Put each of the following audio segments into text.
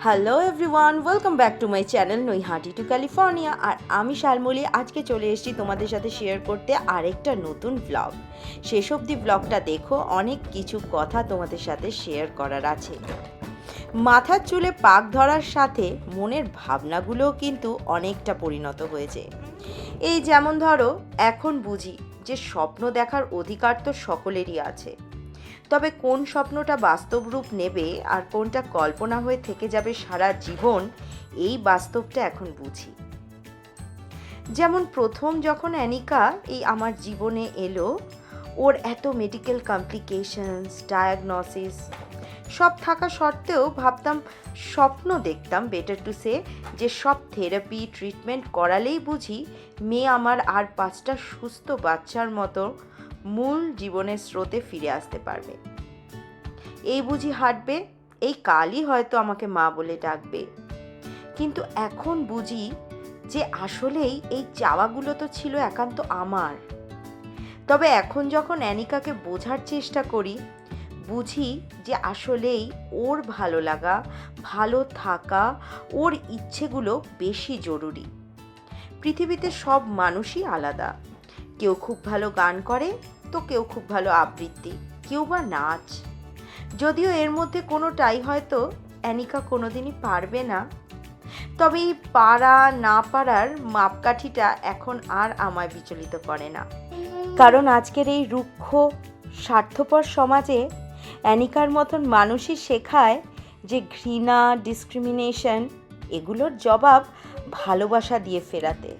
Hello everyone, welcome back to my channel Naihati to California. আর আমি শালমলি আজকে চলে এসেছি তোমাদের সাথে শেয়ার করতে আরেকটা নতুন ব্লগ। শেষ অবধি ব্লগটা দেখো, অনেক কিছু কথা তোমাদের সাথে শেয়ার করার আছে। মাথার চুলে পাক ধরার সাথে মনের ভাবনাগুলোও কিন্তু অনেকটা পরিণত হয়েছে। এই যেমন ধরো, এখন বুঝি যে স্বপ্ন দেখার অধিকার তো সকলেরই আছে, তবে কোন স্বপ্নটা বাস্তব রূপ নেবে আর কোনটা কল্পনা হয়ে থেকে যাবে সারা জীবন, এই বাস্তবটা এখন বুঝি। যেমন প্রথম যখন অ্যানিকা এই আমার জীবনে এলো, ওর এত মেডিকেল কমপ্লিকেশনস, ডায়াগনোসিস সব থাকা সত্ত্বেও ভাবতাম, স্বপ্ন দেখতাম বেটার টু সে, যে সব থেরাপি ট্রিটমেন্ট করালেই বুঝি মেয়ে আমার আর 5টা সুস্থ বাচ্চার মতো মূল জীবনের স্রোতে ফিরে আসতে পারবে। এই বুঝি হাঁটবে, এই কালই হয়তো আমাকে মা বলে ডাকবে। কিন্তু এখন বুঝি যে আসলেই এই চাওয়াগুলো তো ছিল একান্ত আমার। তবে এখন যখন অ্যানিকাকে বোঝার চেষ্টা করি, বুঝি যে আসলেই ওর ভালো লাগা, ভালো থাকা, ওর ইচ্ছেগুলো বেশি জরুরি। পৃথিবীতে সব মানুষই আলাদা। কেউ খুব ভালো গান করে, তো কেউ খুব ভালো আবৃত্তি, কেউ বা নাচ। যদিও এর মধ্যে কোনোটাই হয়তো অ্যানিকা কোনোদিনই পারবে না, তবে এই পারা না পারার মাপকাঠিটা এখন আর আমায় বিচলিত করে না। কারণ আজকের এই রুক্ষ স্বার্থপর সমাজে অ্যানিকার মতন মানুষই শেখায় যে ঘৃণা, ডিসক্রিমিনেশন এগুলোর জবাব ভালোবাসা দিয়ে ফেরাতে।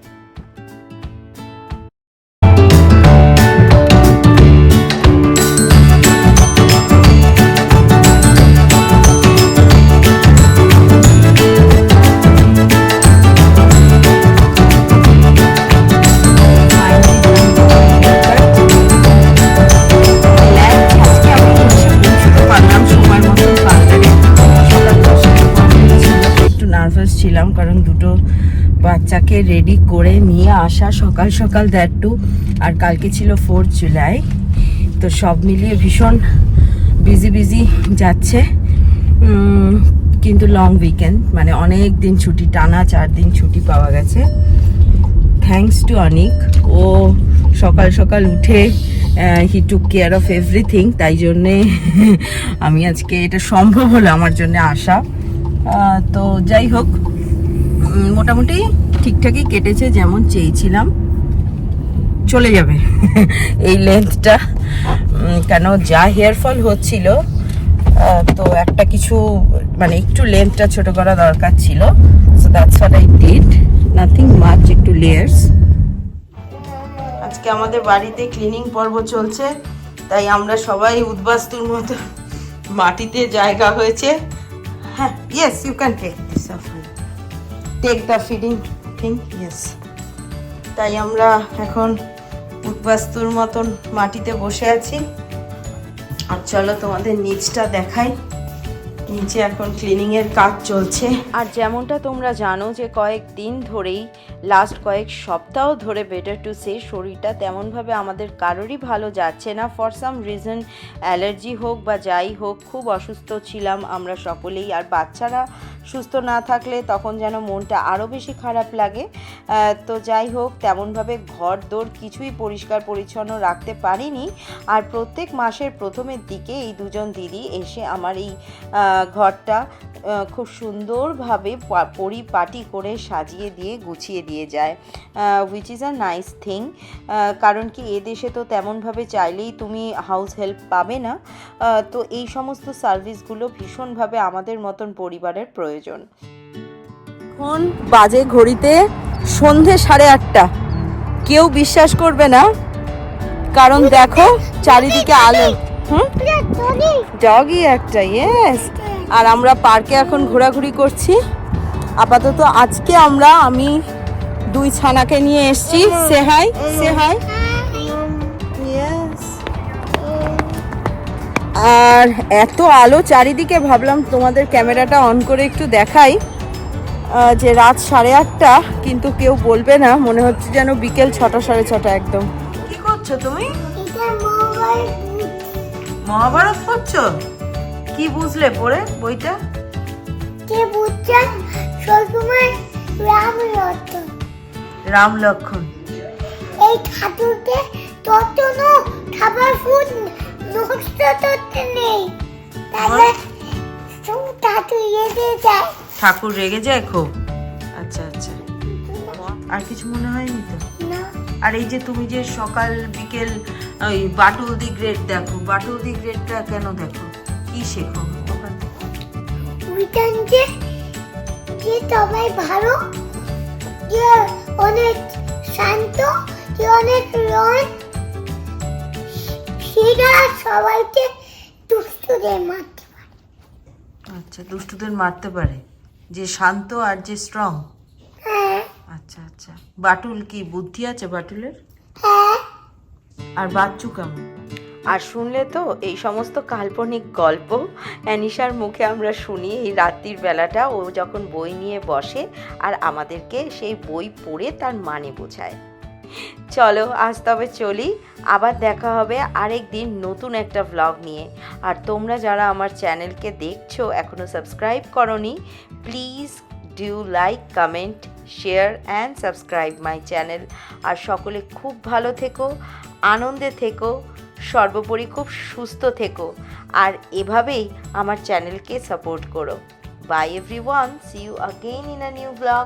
ছিলাম কারণ দুটো বাচ্চাকে রেডি করে নিয়ে আসা সকাল সকাল, দ্যাট টু, আর কালকে ছিল 4 জুলাই। তো সব মিলিয়ে ভীষণ বিজি যাচ্ছে। কিন্তু লং উইকেন্ড, মানে অনেক দিন ছুটি, টানা 4 দিন ছুটি পাওয়া গেছে, থ্যাঙ্কস টু অনিক। ও সকাল সকাল উঠে হি টুক কেয়ার অফ এভরিথিং, তাই জন্যে আমি আজকে এটা সম্ভব হলো আমার জন্য আসা। তো যাই হোক, মোটামুটি ঠিকঠাকই কেটেছে, যেমন চেয়েছিলাম। চলে যাবে এই লেন্থটা, কেন যা হেয়ার ফল হচ্ছিল, তো একটা কিছু মানে একটু লেন্থটা ছোট করা দরকার ছিল। So that's what I did, nothing much, একটু লেয়ার্স। আজকে আমাদের বাড়িতে ক্লিনিং পর্ব চলছে, তাই আমরা সবাই উদ্বাস্তুর মতো মাটিতে জায়গা হয়েছে। হ্যাঁ, yes, you can take this off, take the feeding thing, yes. তাই আমরা এখন উদ্বাস্তুর মতন মাটিতে বসে আছি। আর চলো তোমাদের নিচটা দেখাই। নিচে এখন ক্লিনিংয়ের কাজ চলছে। আর যেমনটা তোমরা জানো যে কয়েকদিন ধরেই, লাস্ট কয়েক সপ্তাহ ধরে বেটার টু সে, শরীরটা তেমনভাবে আমাদের কারোরই ভালো যাচ্ছে না। ফর সাম রিজন, অ্যালার্জি হোক বা যাই হোক, খুব অসুস্থ ছিলাম আমরা সকলেই। আর বাচ্চারা সুস্থ না থাকলে তখন যেন মনটা আরও বেশি খারাপ লাগে। তো যাই হোক, তেমনভাবে ঘর দোর কিছুই পরিষ্কার পরিচ্ছন্ন রাখতে পারিনি। আর প্রত্যেক মাসের প্রথমের দিকে এই দুজন দিদি এসে আমার এই ঘরটা খুব সুন্দরভাবে পরিপাটি করে সাজিয়ে দিয়ে গুছিয়ে দিয়ে যায়, which is a nice thing. কারণ কি, এদেশে তো তেমনভাবে চাইলেই তুমি হাউস হেল্প পাবে না। তো এই সমস্ত সার্ভিসগুলো ভীষণভাবে আমাদের মতন পরিবারের প্রয়োজন। এখন বাজে ঘড়িতে সন্ধে 8:30। কেউ বিশ্বাস করবে না, কারণ দেখো চারিদিকে আলো। ডগি একটা, ইয়েস। আর আমরা পার্কে এখন ঘোরাঘুরি করছি আপাতত। আজকে আমি 2 ছানাকে নিয়ে এসেছি। সে হাই, সে হাই, ইয়েস। আর এত আলো চারিদিকে, ভাবলাম তোমাদের ক্যামেরাটা অন করে একটু দেখাই যে রাত 8:30, কিন্তু কেউ বলবে না, মনে হচ্ছে যেন বিকেল 6টা 6:30 একদম। কি করছো তুমি? মহাভারত পড়ছো? কি বুঝলে পড়ে বইটা? কে বুঝ এটা সবসময় রাম লক্ষণ। রাম লক্ষণ। এই ঠাকুরকে ততনো খাবার ফুড নষ্ট করতে নেই, তাহলে ঠাকুর রেগে যায়। ঠাকুর রেগে যায় খুব? আচ্ছা আচ্ছা। আর কিছু মনে হয়নি তো? না, আর এই যে তুমি যে সকাল বিকেল ওই বাটুল দি গ্রেট দেখো, বাটুল দি গ্রেটটা কেন দেখো, কি শেখো ওখান থেকে? ওইখান যে যে সবাই ভালো, যে অনেক শান্ত, যে অনেক রন, সেটা সবাইকে দুষ্টদের মারতে পারে। আচ্ছা, দুষ্টুদের মারতে পারে, যে শান্ত আর যে স্ট্রং। হ্যাঁ আচ্ছা আচ্ছা। বাটুল কি বুদ্ধি আছে বাটুলের? হ্যাঁ। আর বাচ্চু কেমন? আর শুনলে তো এই সমস্ত কাল্পনিক গল্প অ্যানিশার মুখে আমরা শুনি এই রাত্রির বেলাটা ও যখন বই নিয়ে বসে আর আমাদেরকে সেই বই পড়ে তার মানে বোঝায়। চলো আজ তবে চলি, আবার দেখা হবে আরেক দিন নতুন একটা ভ্লগ নিয়ে। আর তোমরা যারা আমার চ্যানেলকে দেখছো এখনও সাবস্ক্রাইব করোনি, please do like, comment, share and subscribe my channel. আর সকলে খুব ভালো থেকো, আনন্দে থেকো, সর্বোপরি খুব সুস্থ থেকো, আর এভাবেই আমার চ্যানেলকে সাপোর্ট করো। Bye everyone, see you again in a new blog.